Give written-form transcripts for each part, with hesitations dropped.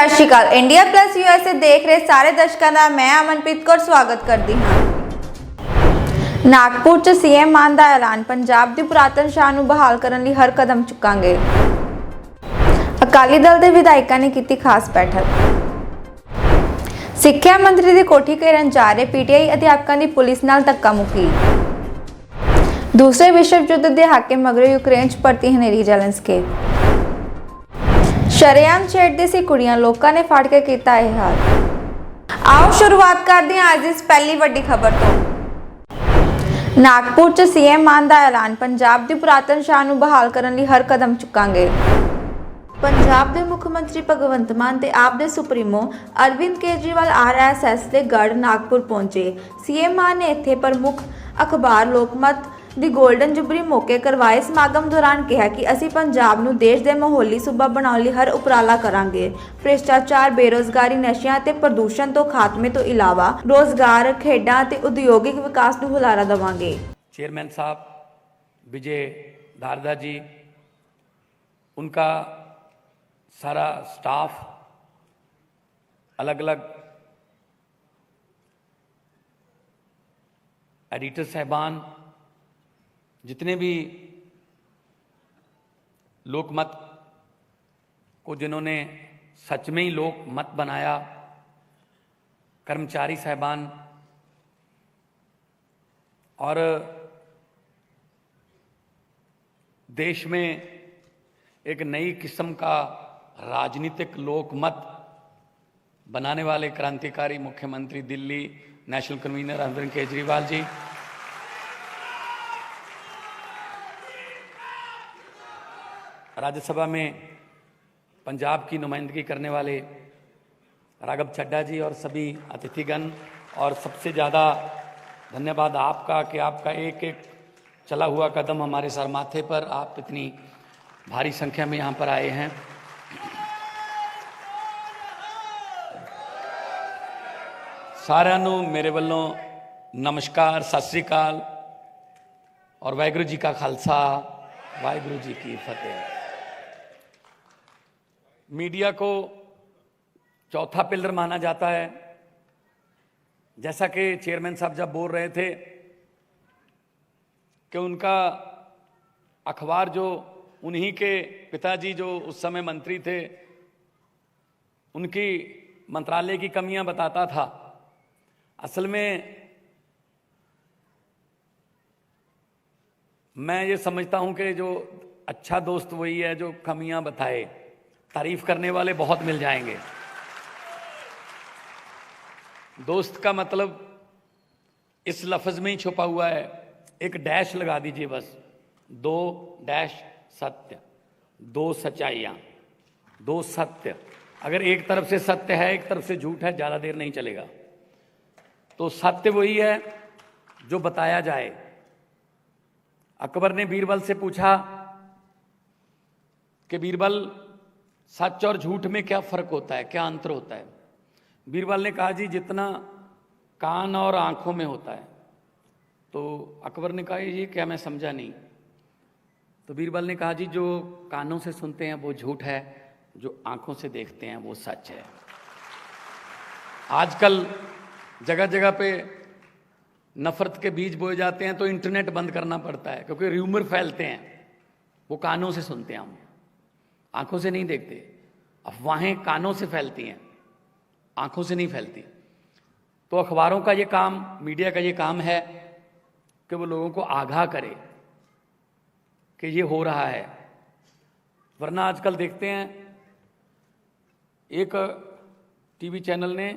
ਸਤਿ ਸ਼੍ਰੀ ਅਕਾਲ। India plus USA ਦੇਖ ਰਹੇ ਸਾਰੇ ਦਰਸ਼ਕਾਂ ਦਾ ਮੈਂ ਅਮਨਪ੍ਰੀਤ ਕੌਰ ਸਵਾਗਤ ਕਰਦੀ ਹਾਂ। ਨਾਗਪੁਰ 'ਚ ਸੀਐਮ ਮਾਨ ਦਾ ਐਲਾਨ, ਪੰਜਾਬ ਦੀ ਪੁਰਾਤਨ ਸ਼ਾਨ ਨੂੰ ਬਹਾਲ ਕਰਨ ਲਈ ਹਰ ਕਦਮ ਚੁੱਕਾਂਗੇ। ਅਕਾਲੀ ਦਲ ਦੇ ਵਿਧਾਇਕਾਂ ਨੇ ਕੀਤੀ ਖਾਸ ਬੈਠਕ। ਸਿੱਖਿਆ ਮੰਤਰੀ ਦੀ ਕੋਠੀ ਘੇਰਨ ਜਾ ਰਹੇ ਪੀਟੀਆਈ ਅਧਿਆਪਕਾਂ ਦੀ ਪੁਲਿਸ ਨਾਲ ਧੱਕਾ ਮੁੱਕੀ। ਦੂਸਰੇ ਵਿਸ਼ਵ ਯੁੱਧ ਦੇ ਹਾਕੇ ਮਗਰੋਂ ਯੂਕਰੇਨ 'ਚ ਪਰਤੀ ਹਨੇਰੀ ਜ਼ੈਲੈਂਸਕੀ। ਸ਼ਰੇਆਮ ਛੇੜਦੇ ਸੀ ਕੁੜੀਆਂ, ਲੋਕਾਂ ਨੇ ਫੜ ਕੇ ਕੀਤਾ ਇਹ ਹਾਲ। ਆਓ ਸ਼ੁਰੂਆਤ ਕਰਦੇ ਹਾਂ ਅੱਜ ਇਸ ਪਹਿਲੀ ਵੱਡੀ ਖਬਰ ਤੋਂ। ਨਾਗਪੁਰ 'ਚ ਸੀਐਮ ਮਾਨ ਦਾ ਐਲਾਨ, ਪੰਜਾਬ ਦੀ ਪੁਰਾਤਨ ਸ਼ਾਨ ਨੂੰ ਬਹਾਲ ਕਰਨ ਲਈ ਹਰ ਕਦਮ ਚੁੱਕਾਂਗੇ। ਪੰਜਾਬ ਦੇ ਮੁੱਖ ਮੰਤਰੀ ਭਗਵੰਤ ਮਾਨ ਤੇ ਆਪ ਦੇ ਸੁਪਰੀਮੋ ਅਰਵਿੰਦ ਕੇਜਰੀਵਾਲ ਆਰਐਸਐਸ ਦੇ ਗੜ੍ਹ ਨਾਗਪੁਰ ਪਹੁੰਚੇ। ਸੀਐਮ ਮਾਨ ਨੇ ਇੱਥੇ ਪ੍ਰਮੁੱਖ ਅਖਬਾਰ ਲੋਕਮਤ ਦੀ ਗੋਲਡਨ ਜੁਬਲੀ ਮੌਕੇ ਕਰਵਾਏ ਸਮਾਗਮ ਦੌਰਾਨ ਕਿਹਾ ਕਿ ਅਸੀਂ ਪੰਜਾਬ ਨੂੰ ਦੇਸ਼ ਦੇ ਮਾਹੌਲੀ ਸੂਬਾ ਬਣਾਉਣ ਲਈ ਹਰ ਉਪਰਾਲਾ ਕਰਾਂਗੇ। ਭ੍ਰਿਸ਼ਟਾਚਾਰ, ਬੇਰੋਜ਼ਗਾਰੀ, ਨਸ਼ਿਆਂ ਤੇ ਪ੍ਰਦੂਸ਼ਣ ਤੋਂ ਖਾਤਮੇ ਤੋਂ ਇਲਾਵਾ ਰੋਜ਼ਗਾਰ, ਖੇਡਾਂ ਤੇ ਉਦਯੋਗਿਕ ਵਿਕਾਸ ਨੂੰ ਹੁਲਾਰਾ ਦੇਵਾਂਗੇ। चेयरमैन साहब विजय धारदा जी, उनका सारा स्टाफ, अलग अलग एडिटर साहबान, जितने भी लोकमत को जिन्होंने सच में ही लोकमत बनाया, कर्मचारी साहबान और देश में एक नई किस्म का राजनीतिक लोकमत बनाने वाले क्रांतिकारी मुख्यमंत्री दिल्ली नेशनल कन्वीनर अरविंद केजरीवाल जी, राज्यसभा में पंजाब की नुमाइंदगी करने वाले राघव चड्ढा जी और सभी अतिथिगण, और सबसे ज़्यादा धन्यवाद आपका कि आपका एक एक चला हुआ कदम हमारे सर माथे पर, आप इतनी भारी संख्या में यहाँ पर आए हैं। सारिਆਂ ਨੂੰ मेरे ਵੱਲੋਂ नमस्कार, सत श्री अकाल और वाहिगुरू जी का खालसा, वाहिगुरू जी की फतेह। मीडिया को चौथा पिलर माना जाता है। जैसा कि चेयरमैन साहब जब बोल रहे थे कि उनका अखबार जो उन्हीं के पिताजी जो उस समय मंत्री थे, उनकी मंत्रालय की कमियां बताता था। असल में मैं ये समझता हूं कि जो अच्छा दोस्त वही है जो कमियां बताए। तारीफ करने वाले बहुत मिल जाएंगे। दोस्त का मतलब इस लफ्ज़ में ही छुपा हुआ है। एक डैश लगा दीजिए बस, 2 डैश सत्य, 2 सच्चाइयाँ, 2 सत्य। अगर एक तरफ से सत्य है, एक तरफ से झूठ है, ज़्यादा देर नहीं चलेगा। तो सत्य वही है जो बताया जाए। अकबर ने बीरबल से पूछा कि बीरबल, सच और झूठ में क्या फ़र्क होता है, क्या अंतर होता है? बीरबल ने कहा, जी जितना कान और आंखों में होता है। तो अकबर ने कहा, ये क्या, मैं समझा नहीं। तो बीरबल ने कहा, जी जो कानों से सुनते हैं वो झूठ है, जो आंखों से देखते हैं वो सच है। आजकल जगह जगह पे नफरत के बीज बोए जाते हैं तो इंटरनेट बंद करना पड़ता है, क्योंकि र्यूमर फैलते हैं। वो कानों से सुनते हैं, हम आंखों से नहीं देखते। अफवाहें कानों से फैलती हैं, आंखों से नहीं फैलती। तो अखबारों का ये काम, मीडिया का ये काम है कि वो लोगों को आगाह करे कि ये हो रहा है। वरना आजकल देखते हैं, एक टीवी चैनल ने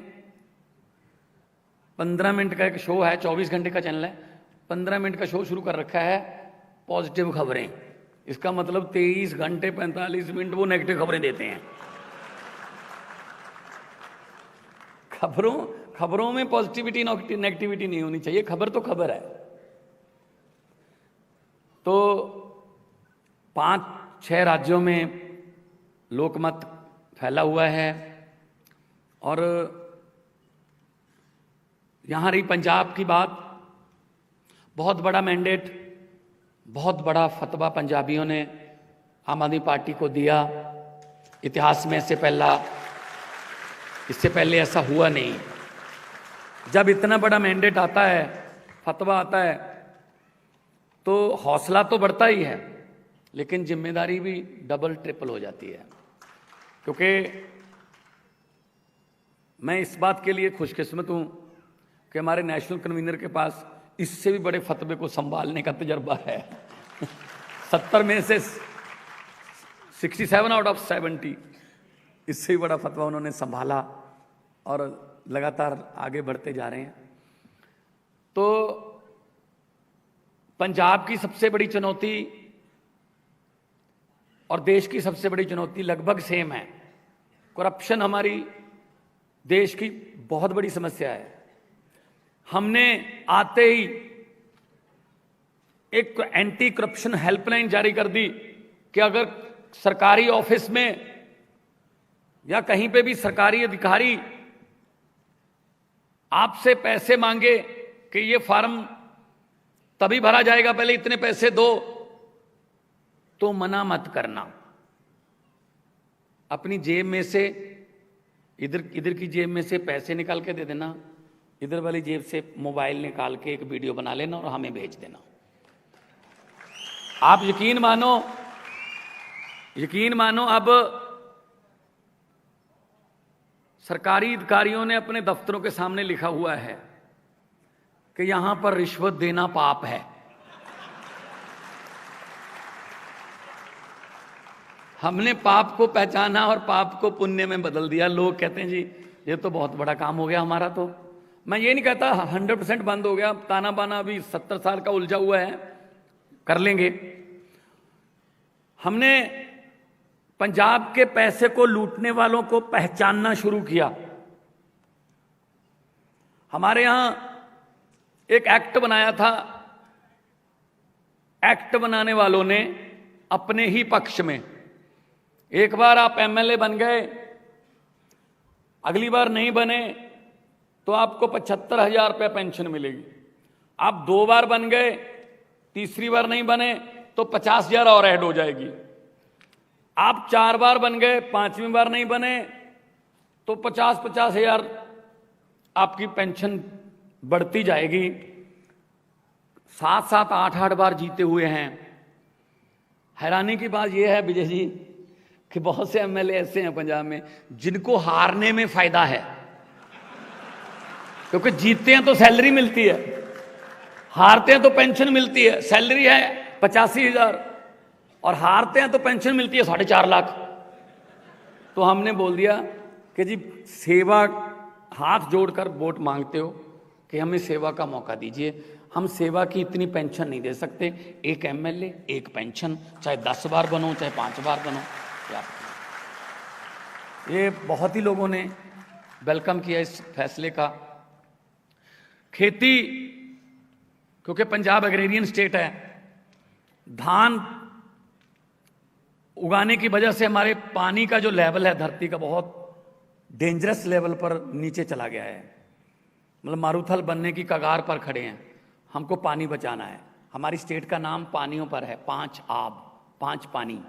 15 मिनट का एक शो है, 24 घंटे का चैनल है, 15 मिनट का शो शुरू कर रखा है पॉजिटिव खबरें। इसका मतलब 23 घंटे 45 मिनट वो नेगेटिव खबरें देते हैं। खबरों में पॉजिटिविटी नेगेटिविटी नहीं होनी चाहिए। खबर तो खबर है। तो 5-6 राज्यों में लोकमत फैला हुआ है, और यहाँ रही पंजाब की बात। बहुत बड़ा मैंडेट, बहुत बड़ा फतवा पंजाबियों ने आम आदमी पार्टी को दिया। इतिहास में इससे पहला इससे पहले ऐसा हुआ नहीं। जब इतना बड़ा मैंडेट आता है, फतवा आता है, तो हौसला तो बढ़ता ही है, लेकिन जिम्मेदारी भी डबल ट्रिपल हो जाती है। क्योंकि मैं इस बात के लिए खुशकिस्मत हूं कि हमारे नेशनल कन्वीनर के पास इससे भी बड़े फतवे को संभालने का तजर्बा है। 70 में से 67 आउट ऑफ 70 इससे भी बड़ा फतवा उन्होंने संभाला और लगातार आगे बढ़ते जा रहे हैं। तो पंजाब की सबसे बड़ी चुनौती और देश की सबसे बड़ी चुनौती लगभग सेम है। करप्शन हमारी देश की बहुत बड़ी समस्या है। हमने आते ही एक एंटी करप्शन हेल्पलाइन जारी कर दी कि अगर सरकारी ऑफिस में या कहीं पे भी सरकारी अधिकारी आपसे पैसे मांगे कि ये फॉर्म तभी भरा जाएगा, पहले इतने पैसे दो, तो मना मत करना। अपनी जेब में से इधर की जेब में से पैसे निकाल के दे देना, इधर वाली जेब से मोबाइल निकाल के एक वीडियो बना लेना और हमें भेज देना। आप यकीन मानो अब सरकारी अधिकारियों ने अपने दफ्तरों के सामने लिखा हुआ है कि यहां पर रिश्वत देना पाप है। हमने पाप को पहचाना और पाप को पुण्य में बदल दिया। लोग कहते हैं जी ये तो बहुत बड़ा काम हो गया हमारा। तो मैं ये नहीं कहता 100% बंद हो गया, ताना बाना अभी 70 साल का उलझा हुआ है, कर लेंगे। हमने पंजाब के पैसे को लूटने वालों को पहचानना शुरू किया। हमारे यहां एक एक्ट बनाया था। एक्ट बनाने वालों ने अपने ही पक्ष में, एक बार आप एमएलए बन गए, अगली बार नहीं बने तो आपको 75,000 रुपये पेंशन मिलेगी। आप 2 बार बन गए, तीसरी बार नहीं बने तो 50,000 और ऐड हो जाएगी। आप 4 बार बन गए, 5वीं बार नहीं बने तो 50,000 आपकी पेंशन बढ़ती जाएगी। 7-7, 8-8 बार जीते हुए हैं। हैरानी की बात यह है विजय जी कि बहुत से एमएलए ऐसे हैं पंजाब में जिनको हारने में फायदा है, क्योंकि जीतते हैं तो सैलरी मिलती है, हारते हैं तो पेंशन मिलती है। सैलरी है 85,000 और हारते हैं तो पेंशन मिलती है 4.5 लाख। तो हमने बोल दिया कि जी सेवा, हाथ जोड़कर वोट मांगते हो कि हमें सेवा का मौका दीजिए। हम सेवा की इतनी पेंशन नहीं दे सकते। एक एमएलए एक पेंशन, चाहे 10 बार बनो चाहे 5 बार बनो। ये बहुत ही लोगों ने वेलकम किया इस फैसले का। खेती, क्योंकि पंजाब एग्रेरियन स्टेट है, धान उगाने की वजह से हमारे पानी का जो लेवल है धरती का बहुत डेंजरस लेवल पर नीचे चला गया है। मतलब मारूथल बनने की कगार पर खड़े हैं। हमको पानी बचाना है। हमारी स्टेट का नाम पानियों पर है, 5 आब, 5 पानी।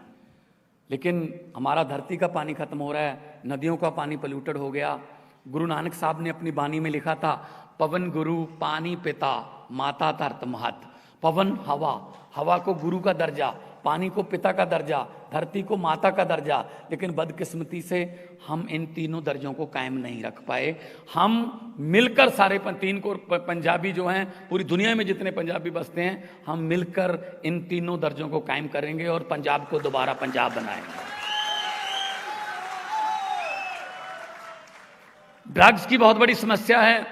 लेकिन हमारा धरती का पानी खत्म हो रहा है, नदियों का पानी पल्यूटेड हो गया। गुरु नानक साहब ने अपनी बानी में लिखा था, पवन गुरु पानी पिता माता धरत महत। पवन हवा, हवा को गुरु का दर्जा, पानी को पिता का दर्जा, धरती को माता का दर्जा। लेकिन बदकिस्मती से हम इन तीनों दर्जों को कायम नहीं रख पाए। हम मिलकर सारे 3 को पंजाबी जो हैं, पूरी दुनिया में जितने पंजाबी बसते हैं, हम मिलकर इन तीनों दर्जों को कायम करेंगे और पंजाब को दोबारा पंजाब बनाएंगे। ड्रग्स की बहुत बड़ी समस्या है।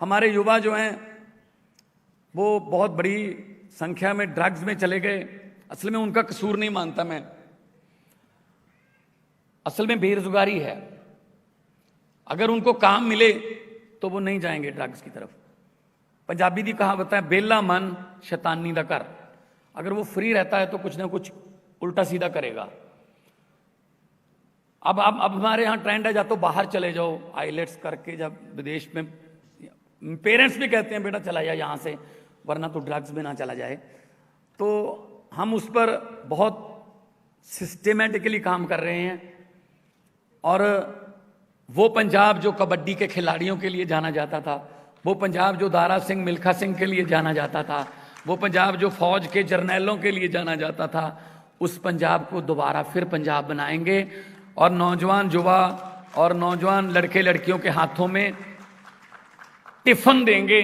हमारे युवा जो हैं वो बहुत बड़ी संख्या में ड्रग्स में चले गए। असल में उनका कसूर नहीं मानता मैं, असल में बेरोजगारी है। अगर उनको काम मिले तो वो नहीं जाएंगे ड्रग्स की तरफ। पंजाबी दी कहावत है, बेला मन शैतानी दा घर। अगर वो फ्री रहता है तो कुछ ना कुछ उल्टा सीधा करेगा। अब हमारे यहाँ ट्रेंड है, या तो बाहर चले जाओ आईलेट्स करके, जब विदेश में पेरेंट्स भी कहते हैं बेटा चला जाए यहाँ से, वरना तो ड्रग्स में ना चला जाए। तो हम उस पर बहुत सिस्टेमेटिकली काम कर रहे हैं और वो पंजाब जो कबड्डी के खिलाड़ियों के लिए जाना जाता था, वो पंजाब जो दारा सिंह मिल्खा सिंह के लिए जाना जाता था, वो पंजाब जो फौज के जर्नैलों के लिए जाना जाता था, उस पंजाब को दोबारा फिर पंजाब बनाएंगे और नौजवान युवा और नौजवान लड़के लड़कियों के हाथों में टिफिन देंगे,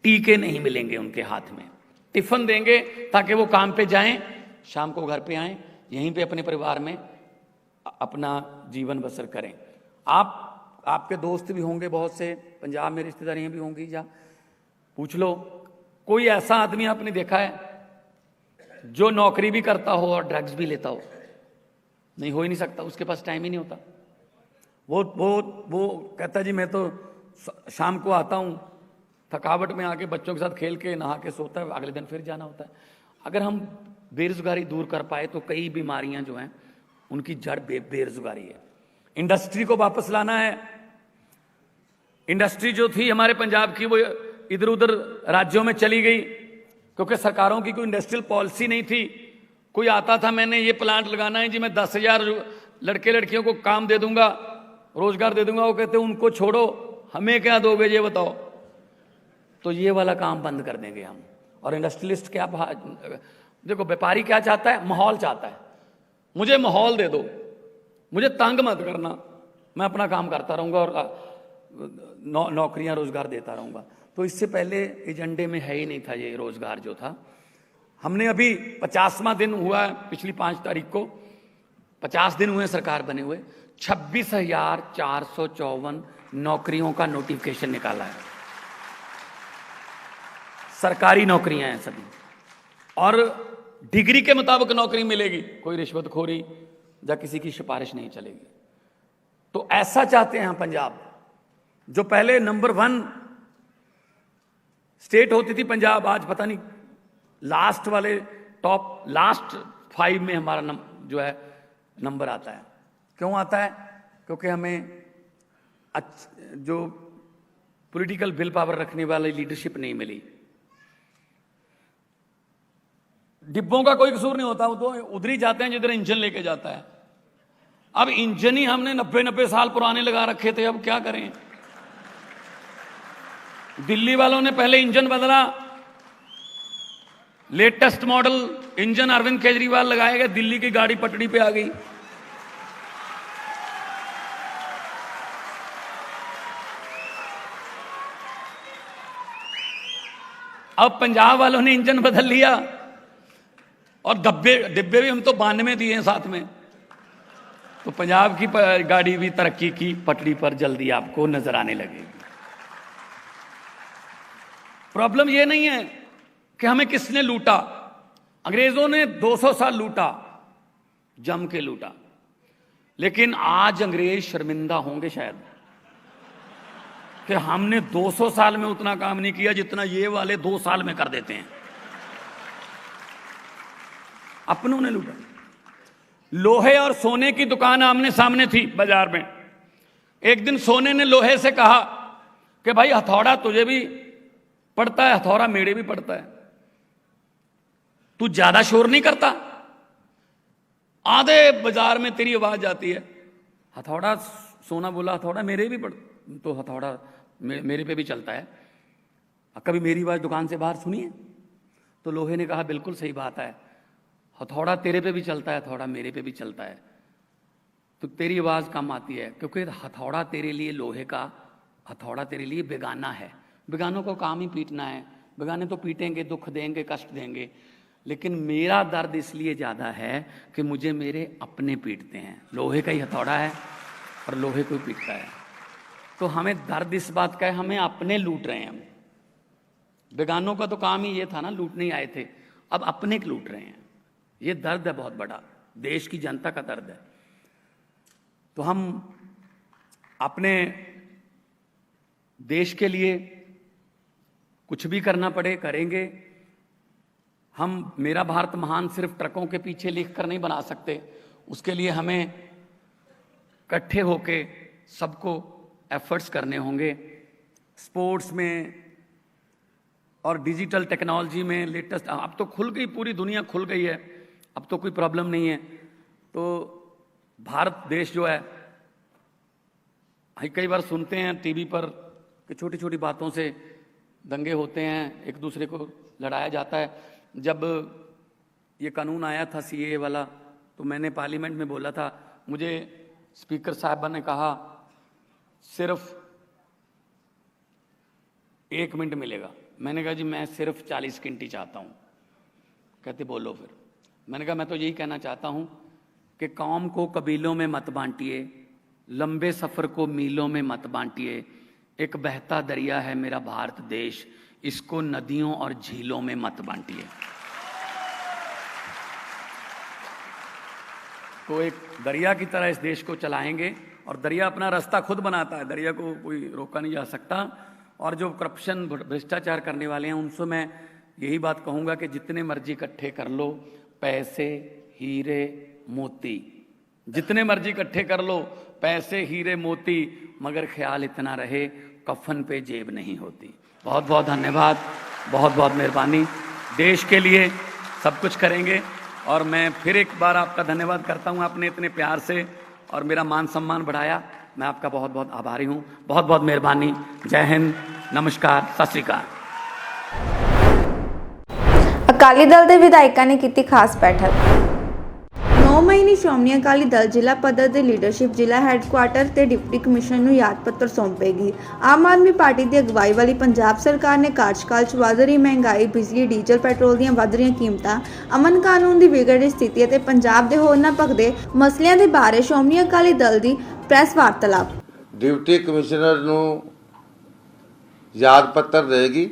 टीके नहीं मिलेंगे उनके हाथ में, टिफिन देंगे ताकि वो काम पे जाएं, शाम को घर पे आएं, यहीं पे अपने परिवार में अपना जीवन बसर करें। आपके दोस्त भी होंगे बहुत से, पंजाब में रिश्तेदारियां भी होंगी, या पूछ लो कोई ऐसा आदमी आपने देखा है जो नौकरी भी करता हो और ड्रग्स भी लेता हो? नहीं, हो ही नहीं सकता, उसके पास टाइम ही नहीं होता। वो कहता जी मैं तो शाम को आता हूं, थकावट में आके बच्चों के साथ खेल के नहा के सोता है, अगले दिन फिर जाना होता है। अगर हम बेरोजगारी दूर कर पाए तो कई बीमारियां जो हैं उनकी जड़ बेरोजगारी है। इंडस्ट्री को वापस लाना है। इंडस्ट्री जो थी हमारे पंजाब की वो इधर उधर राज्यों में चली गई क्योंकि सरकारों की कोई इंडस्ट्रियल पॉलिसी नहीं थी। कोई आता था मैंने ये प्लांट लगाना है जी, मैं 10,000 लड़के लड़कियों को काम दे दूंगा, रोजगार दे दूंगा, वो कहते उनको छोड़ो, हमें क्या दोगे ये बताओ। तो ये वाला काम बंद कर देंगे हम। और इंडस्ट्रियलिस्ट क्या, देखो व्यापारी क्या चाहता है, माहौल चाहता है, मुझे माहौल दे दो, मुझे तंग मत करना, मैं अपना काम करता रहूंगा और नौकरियां रोजगार देता रहूंगा। तो इससे पहले एजेंडे में है ही नहीं था ये रोजगार जो था। हमने अभी 50वां दिन हुआ है, पिछली 5 तारीख को 50 दिन हुए सरकार बने हुए, 26,454 नौकरियों का नोटिफिकेशन निकाला है। सरकारी नौकरियां हैं सभी, और डिग्री के मुताबिक नौकरी मिलेगी, कोई रिश्वतखोरी या किसी की सिफारिश नहीं चलेगी। तो ऐसा चाहते हैं हम पंजाब, जो पहले नंबर 1 स्टेट होती थी पंजाब, आज पता नहीं लास्ट 5 में हमारा जो है नंबर आता है। क्यों आता है? क्योंकि हमें जो पॉलिटिकल विल पावर रखने वाली लीडरशिप नहीं मिली। डिब्बों का कोई कसूर नहीं होता, वो तो उधर ही जाते हैं जिधर इंजन लेके जाता है। अब इंजन ही हमने 90 साल पुराने लगा रखे थे, अब क्या करें। दिल्ली वालों ने पहले इंजन बदला, latest model engine Arvind Kejriwal लगाए गए, दिल्ली की गाड़ी पटड़ी पे आ गई। अब पंजाब वालों ने इंजन बदल लिया और डिब्बे भी हम तो 92 दिए हैं साथ में। तो पंजाब की गाड़ी भी तरक्की की पटड़ी पर जल्दी आपको नजर आने लगेगी। प्रॉब्लम यह नहीं है कि हमें किसने लूटा। अंग्रेजों ने 200 साल लूटा, जम के लूटा, लेकिन आज अंग्रेज शर्मिंदा होंगे शायद कि हमने 200 साल में उतना काम नहीं किया जितना ये वाले 2 साल में कर देते हैं। अपनों ने लूटा। लोहे और सोने की दुकान आमने सामने थी बाजार में। एक दिन सोने ने लोहे से कहा कि भाई हथौड़ा तुझे भी पड़ता है, हथौड़ा मेरे भी पड़ता है, तू ज्यादा शोर नहीं करता, आधे बाजार में तेरी आवाज आती है। हथौड़ा, सोना बोला हथौड़ा मेरे भी पड़ता, तो हथौड़ा मेरे पे भी चलता है, कभी मेरी आवाज दुकान से बाहर सुनिए। तो लोहे ने कहा बिल्कुल सही बात है, हथौड़ा तेरे पे भी चलता है, हथौड़ा मेरे पे भी चलता है, तो तेरी आवाज कम आती है क्योंकि हथौड़ा तेरे लिए, लोहे का हथौड़ा तेरे लिए बेगाना है। बेगानों को काम ही पीटना है, बेगाने तो पीटेंगे, दुख देंगे, कष्ट देंगे, लेकिन मेरा दर्द इसलिए ज़्यादा है कि मुझे मेरे अपने पीटते हैं। लोहे का ही हथौड़ा है और लोहे को पीटता है। तो हमें दर्द इस बात का है, हमें अपने लूट रहे हैं हम। बेगानों का तो काम ही ये था ना, लूटने ही आए थे, अब अपने लूट रहे हैं। ये दर्द है बहुत बड़ा, देश की जनता का दर्द है। तो हम अपने देश के लिए कुछ भी करना पड़े करेंगे। हम मेरा भारत महान सिर्फ ट्रकों के पीछे लिखकर नहीं बना सकते, उसके लिए हमें इकट्ठे होके सबको एफर्ट्स करने होंगे। स्पोर्ट्स में और डिजिटल टेक्नोलॉजी में लेटेस्ट, अब तो खुल गई, पूरी दुनिया खुल गई है, अब तो कोई प्रॉब्लम नहीं है। तो भारत देश जो है हम कई बार सुनते हैं टीवी पर कि छोटी छोटी बातों से दंगे होते हैं, एक दूसरे को लड़ाया जाता है। जब ये कानून आया था सीएए वाला, तो मैंने पार्लियामेंट में बोला था, मुझे स्पीकर साहबा ने कहा सिर्फ 1 मिनट मिलेगा। मैंने कहा जी मैं सिर्फ 40 गिनती चाहता हूँ। कहते बोलो फिर। मैंने कहा मैं तो यही कहना चाहता हूँ कि कौम को कबीलों में मत बांटिए, लंबे सफ़र को मीलों में मत बांटिए। एक बहता दरिया है मेरा भारत देश, इसको नदियों और झीलों में मत बांटिए। तो एक दरिया की तरह इस देश को चलाएंगे, और दरिया अपना रास्ता खुद बनाता है, दरिया को कोई रोका नहीं जा सकता। और जो करप्शन भ्रष्टाचार करने वाले हैं उनसे मैं यही बात कहूँगा कि जितने मर्जी इकट्ठे कर लो, पैसे हीरे मोती, जितने मर्जी इकट्ठे कर लो, पैसे हीरे मोती, मगर ख्याल इतना रहे कफन पे जेब नहीं होती। बहुत बहुत धन्यवाद, बहुत बहुत मेहरबानी। देश के लिए सब कुछ करेंगे, और मैं फिर एक बार आपका धन्यवाद करता हूँ, आपने इतने प्यार से और मेरा मान सम्मान बढ़ाया। मैं आपका बहुत बहुत आभारी हूँ। बहुत बहुत मेहरबानी। जय हिंद, नमस्कार, सत श्री अकाल। ਅਕਾਲੀ ਦਲ ਦੇ ਵਿਧਾਇਕਾਂ ਨੇ ਕੀਤੀ ਖਾਸ ਬੈਠਕ। 9 ਮਈ ਨੂੰ ਸ਼੍ਰੋਮਣੀ ਅਕਾਲੀ ਦਲ ਜ਼ਿਲ੍ਹਾ ਪੱਧਰ ਦੇ ਲੀਡਰਸ਼ਿਪ ਜ਼ਿਲ੍ਹਾ ਹੈੱਡਕੁਆਰਟਰ ਤੇ ਡਿਪਟੀ ਕਮਿਸ਼ਨਰ ਨੂੰ ਯਾਦ ਪੱਤਰ ਸੌਂਪੇਗੀ। ਆਮ ਆਦਮੀ ਪਾਰਟੀ ਦੀ ਅਗਵਾਈ ਵਾਲੀ ਪੰਜਾਬ ਸਰਕਾਰ ਨੇ ਕਾਰਜਕਾਲ 'ਚ ਵਧ ਰਹੀ ਮਹਿੰਗਾਈ, ਬਿਜਲੀ, ਡੀਜ਼ਲ, ਪੈਟਰੋਲ ਦੀਆਂ ਵਧ ਰਹੀਆਂ ਕੀਮਤਾਂ, ਅਮਨ ਕਾਨੂੰਨ ਦੀ ਵਿਗੜ ਰਹੀ ਸਥਿਤੀ ਅਤੇ ਪੰਜਾਬ ਦੇ ਹੋਰਨਾਂ ਭਖਦੇ ਮਸਲਿਆਂ ਦੇ ਬਾਰੇ ਸ਼੍ਰੋਮਣੀ ਅਕਾਲੀ ਦਲ ਦੀ ਪ੍ਰੈਸ ਵਾਰਤਾਲਾਪ। ਡਿਪਟੀ ਕਮਿਸ਼ਨਰ ਨੂੰ ਯਾਦ ਪੱਤਰ ਦੇਗੀ,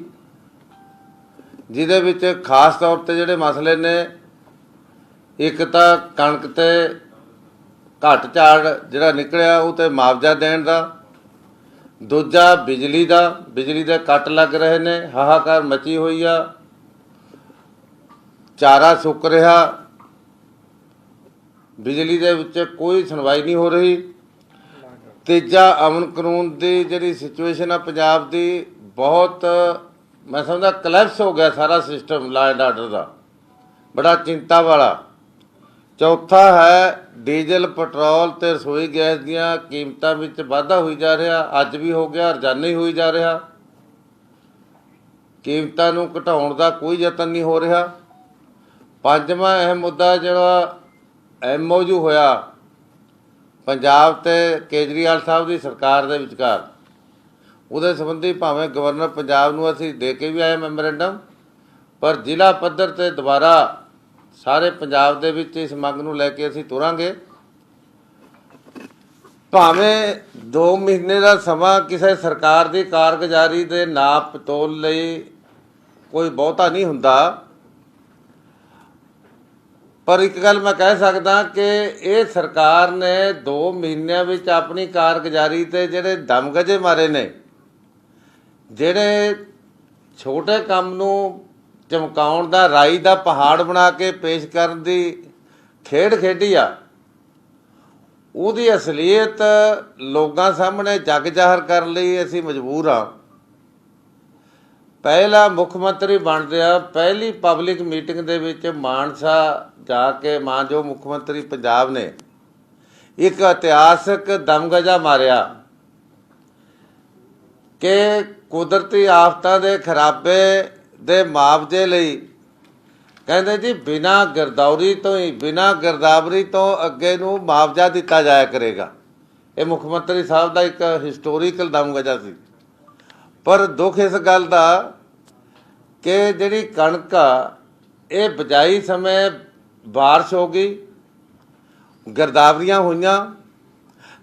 ਜਿਹਦੇ ਵਿੱਚ ਖਾਸ ਤੌਰ ਤੇ ਜਿਹੜੇ ਮਸਲੇ ਨੇ, ਇੱਕ ਤਾਂ ਕਣਕ ਤੇ ਘੱਟ ਝਾੜ ਜਿਹੜਾ ਨਿਕਲਿਆ ਉਹ ਤੇ ਮੁਆਵਜ਼ਾ ਦੇਣ ਦਾ, ਦੂਜਾ ਬਿਜਲੀ ਦਾ, ਬਿਜਲੀ ਦੇ ਕੱਟ ਲੱਗ ਰਹੇ ਨੇ, ਹਾਹਾਕਾਰ ਮਚੀ ਹੋਈ ਆ, ਚਾਰਾ ਸੁੱਕ ਰਿਹਾ, ਬਿਜਲੀ ਦੇ ਵਿੱਚ ਕੋਈ ਸੁਣਵਾਈ ਨਹੀਂ ਹੋ ਰਹੀ। ਤੀਜਾ ਅਮਨ ਕਾਨੂੰਨ ਦੀ ਜਿਹੜੀ ਸਿਚੁਏਸ਼ਨ ਆ ਪੰਜਾਬ ਦੀ, ਬਹੁਤ मैं समझदा कलैप्स हो गया सारा सिस्टम लॉ एंड आर्डर का, बड़ा चिंता वाला। चौथा है डीजल, पेट्रोल ते रसोई गैस दीयां कीमतां विच वाधा होई जा रहा, अज भी हो गया, रोजाना ही होई जा रहा। कीमतां नूं घटाउण दा कोई यतन नहीं हो रहा। पंजवां अहम मुद्दा जिहड़ा MOU होया पंजाब ते केजरीवाल साहब की सरकार दे विचकार, ਉਹਦੇ ਸੰਬੰਧੀ ਭਾਵੇਂ ਗਵਰਨਰ ਪੰਜਾਬ ਨੂੰ ਅਸੀਂ ਦੇ ਕੇ ਵੀ ਆਏ ਮੈਮੋਰੈਂਡਮ, ਪਰ ਜ਼ਿਲ੍ਹਾ ਪੱਧਰ ਤੇ ਦੁਬਾਰਾ ਸਾਰੇ ਪੰਜਾਬ ਦੇ ਵਿੱਚ ਇਸ ਮੰਗ ਨੂੰ ਲੈ ਕੇ ਅਸੀਂ ਤੁਰਾਂਗੇ। ਭਾਵੇਂ 2 ਮਹੀਨੇ ਦਾ ਸਮਾਂ ਕਿਸੇ ਸਰਕਾਰ ਦੀ ਕਾਰਗੁਜ਼ਾਰੀ ਦੇ ਨਾਪ ਤੋਲ ਲਈ ਕੋਈ ਬਹੁਤਾ ਨਹੀਂ ਹੁੰਦਾ, ਪਰ ਇੱਕ ਗੱਲ ਮੈਂ ਕਹਿ ਸਕਦਾ ਕਿ ਇਹ ਸਰਕਾਰ ਨੇ 2 ਮਹੀਨਿਆਂ ਵਿੱਚ ਆਪਣੀ ਕਾਰਗੁਜ਼ਾਰੀ ਤੇ ਜਿਹੜੇ ਦਮਗਜੇ ਮਾਰੇ ਨੇ, ਜਿਹੜੇ ਛੋਟੇ ਕੰਮ ਨੂੰ ਚਮਕਾਉਣ ਦਾ ਰਾਈ ਦਾ ਪਹਾੜ ਬਣਾ ਕੇ ਪੇਸ਼ ਕਰਨ ਦੀ ਖੇਡ ਖੇਡੀ ਆ, ਉਹਦੀ ਅਸਲੀਅਤ ਲੋਕਾਂ ਸਾਹਮਣੇ ਜਗ ਜ਼ਾਹਰ ਕਰਨ ਲਈ ਅਸੀਂ ਮਜਬੂਰ ਹਾਂ। ਪਹਿਲਾ ਮੁੱਖ ਮੰਤਰੀ ਬਣਦਿਆਂ ਪਹਿਲੀ ਪਬਲਿਕ ਮੀਟਿੰਗ ਦੇ ਵਿੱਚ ਮਾਨਸਾ ਜਾ ਕੇ ਮਾਨਯੋਗ ਮੁੱਖ ਮੰਤਰੀ ਪੰਜਾਬ ਨੇ ਇੱਕ ਇਤਿਹਾਸਕ ਦਮਗਜਾ ਮਾਰਿਆ ਕਿ ਕੁਦਰਤੀ ਆਫਤਾਂ ਦੇ ਖਰਾਬੇ ਦੇ ਮੁਆਵਜ਼ੇ ਲਈ ਕਹਿੰਦੇ ਜੀ ਬਿਨਾਂ ਗਿਰਦਾਵਰੀ ਤੋਂ ਹੀ, ਬਿਨਾਂ ਗਿਰਦਾਵਰੀ ਤੋਂ ਅੱਗੇ ਨੂੰ ਮੁਆਵਜ਼ਾ ਦਿੱਤਾ ਜਾਇਆ ਕਰੇਗਾ। ਇਹ ਮੁੱਖ ਮੰਤਰੀ ਸਾਹਿਬ ਦਾ ਇੱਕ ਹਿਸਟੋਰੀਕਲ ਦਮਗਜਾ ਸੀ। ਪਰ ਦੁੱਖ ਇਸ ਗੱਲ ਦਾ ਕਿ ਜਿਹੜੀ ਕਣਕ ਆ ਇਹ ਬਿਜਾਈ ਸਮੇਂ ਬਾਰਿਸ਼ ਹੋ ਗਈ, ਗਿਰਦਾਵਰੀਆਂ ਹੋਈਆਂ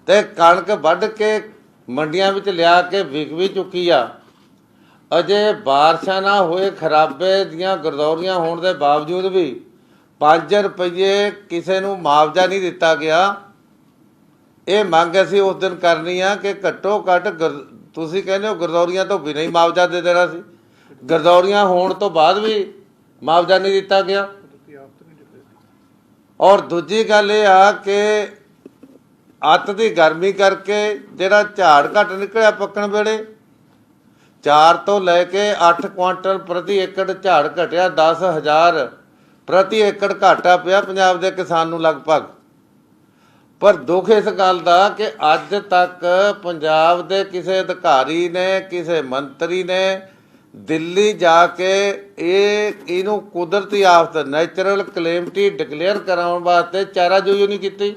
ਤੇ ਕਣਕ ਵੱਢ ਕੇ ਮੰਡੀਆਂ ਵਿੱਚ ਲਿਆ ਕੇ ਵਿਕ ਵੀ ਚੁੱਕੀ ਆ। ਅਜੇ ਬਾਰਿਸ਼ਾਂ ਨਾ ਹੋਏ, ਖਰਾਬੇ ਦੀਆਂ ਗਿਰਦੌਰੀਆਂ ਹੋਣ ਦੇ ਬਾਵਜੂਦ ਵੀ 5 ਰੁਪਏ ਕਿਸੇ ਨੂੰ ਮੁਆਵਜ਼ਾ ਨਹੀਂ ਦਿੱਤਾ ਗਿਆ। ਇਹ ਮੰਗ ਅਸੀਂ ਉਸ ਦਿਨ ਕਰਨੀ ਆ ਕਿ ਘੱਟੋ ਘੱਟ ਤੁਸੀਂ ਕਹਿੰਦੇ ਹੋ ਗਿਰਦੌਰੀਆਂ ਤੋਂ ਬਿਨਾਂ ਹੀ ਮੁਆਵਜ਼ਾ ਦੇ ਦੇਣਾ ਸੀ, ਗਿਰਦੌਰੀਆਂ ਹੋਣ ਤੋਂ ਬਾਅਦ ਵੀ ਮੁਆਵਜ਼ਾ ਨਹੀਂ ਦਿੱਤਾ ਗਿਆ। ਔਰ ਦੂਜੀ ਗੱਲ ਇਹ ਆ ਕਿ ਅੱਤ ਦੀ ਗਰਮੀ ਕਰਕੇ ਜਿਹੜਾ ਝਾੜ ਘੱਟ ਨਿਕਲਿਆ ਪੱਕਣ ਵੇਲੇ, 4 ਤੋਂ ਲੈ ਕੇ 8 ਕੁਆਂਟਲ ਪ੍ਰਤੀ ਏਕੜ ਝਾੜ ਘਟਿਆ, 10,000 ਪ੍ਰਤੀ ਏਕੜ ਘਾਟਾ ਪਿਆ ਪੰਜਾਬ ਦੇ ਕਿਸਾਨ ਨੂੰ ਲਗਭਗ। ਪਰ ਦੁੱਖ ਇਸ ਗੱਲ ਦਾ ਕਿ ਅੱਜ ਤੱਕ ਪੰਜਾਬ ਦੇ ਕਿਸੇ ਅਧਿਕਾਰੀ ਨੇ, ਕਿਸੇ ਮੰਤਰੀ ਨੇ ਦਿੱਲੀ ਜਾ ਕੇ ਇਹਨੂੰ ਕੁਦਰਤੀ ਆਫਤ ਨੈਚੁਰਲ ਕਲੈਮਿਟੀ ਡਿਕਲੇਅਰ ਕਰਾਉਣ ਵਾਸਤੇ ਚਾਰਾਜੋਈ ਨਹੀਂ ਕੀਤੀ।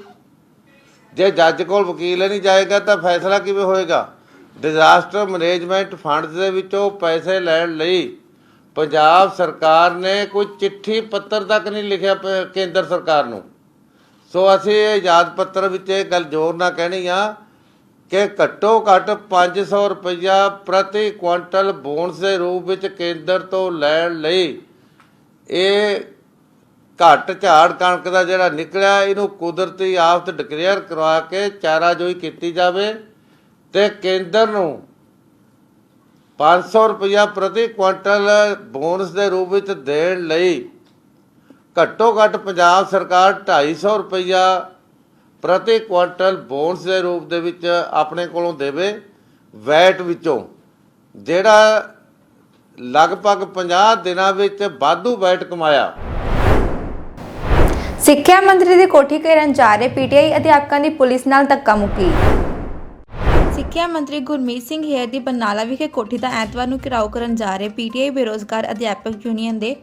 ਜੇ ਜੱਜ ਕੋਲ ਵਕੀਲ ਨਹੀਂ ਜਾਏਗਾ ਤਾਂ ਫੈਸਲਾ ਕਿਵੇਂ ਹੋਏਗਾ? ਡਿਜ਼ਾਸਟਰ ਮੈਨੇਜਮੈਂਟ ਫੰਡਸ ਦੇ ਵਿੱਚੋਂ ਪੈਸੇ ਲੈਣ ਲਈ ਪੰਜਾਬ ਸਰਕਾਰ ਨੇ ਕੋਈ ਚਿੱਠੀ ਪੱਤਰ ਤੱਕ ਨਹੀਂ ਲਿਖਿਆ ਕੇਂਦਰ ਸਰਕਾਰ ਨੂੰ। ਸੋ ਅਸੀਂ ਇਹ ਯਾਦ ਪੱਤਰ ਵਿੱਚ ਇਹ ਗੱਲ ਜ਼ੋਰ ਨਾਲ ਕਹਿਣੀ ਆ ਕਿ ਘੱਟੋ ਘੱਟ 500 ਰੁਪਈਆ ਪ੍ਰਤੀ ਕੁਆਂਟਲ ਬੋਨਸ ਦੇ ਰੂਪ ਵਿੱਚ ਕੇਂਦਰ ਤੋਂ ਲੈਣ ਲਈ ਇਹ ਘੱਟ ਝਾੜ ਕਣਕ ਦਾ ਜਿਹੜਾ ਨਿਕਲਿਆ ਇਹਨੂੰ ਕੁਦਰਤੀ ਆਫਤ ਡਿਕਲੇਅਰ ਕਰਵਾ ਕੇ ਚਾਰਾਜੋਈ ਕੀਤੀ ਜਾਵੇ ਤੇ ਕੇਂਦਰ ਨੂੰ 500 ਰੁਪਈਆ ਪ੍ਰਤੀ ਕੁਆਂਟਲ ਬੋਨਸ ਦੇ ਰੂਪ ਵਿੱਚ ਦੇਣ ਲਈ ਘੱਟੋ ਘੱਟ ਪੰਜਾਬ ਸਰਕਾਰ 250 ਰੁਪਈਆ ਪ੍ਰਤੀ ਕੁਆਂਟਲ ਬੋਨਸ ਦੇ ਰੂਪ ਦੇ ਵਿੱਚ ਆਪਣੇ ਕੋਲੋਂ ਦੇਵੇ ਵੈਟ ਵਿੱਚੋਂ, ਜਿਹੜਾ ਲਗਭਗ 50 ਦਿਨਾਂ ਵਿੱਚ ਵਾਧੂ ਵੈਟ ਕਮਾਇਆ। ਸਿੱਖਿਆ ਮੰਤਰੀ ਦੀ ਕੋਠੀ ਘੇਰਨ ਜਾ ਰਹੇ ਪੀਟੀਆਈ ਅਧਿਆਪਕਾਂ ਦੀ ਪੁਲਿਸ ਨਾਲ ਧੱਕਾ ਮੁੱਕੀ। ਸਿੱਖਿਆ ਮੰਤਰੀ ਗੁਰਮੀਤ ਸਿੰਘ ਹੇਅਰ ਦੀ ਬਰਨਾਲਾ ਵਿਖੇ ਕੋਠੀ ਦਾ ਐਤਵਾਰ ਨੂੰ ਘਿਰਾਓ ਕਰਨ ਜਾ ਰਹੇ ਪੀਟੀਆਈ ਬੇਰੋਜ਼ਗਾਰ ਅਧਿਆਪਕ ਯੂਨੀਅਨ ਦੇ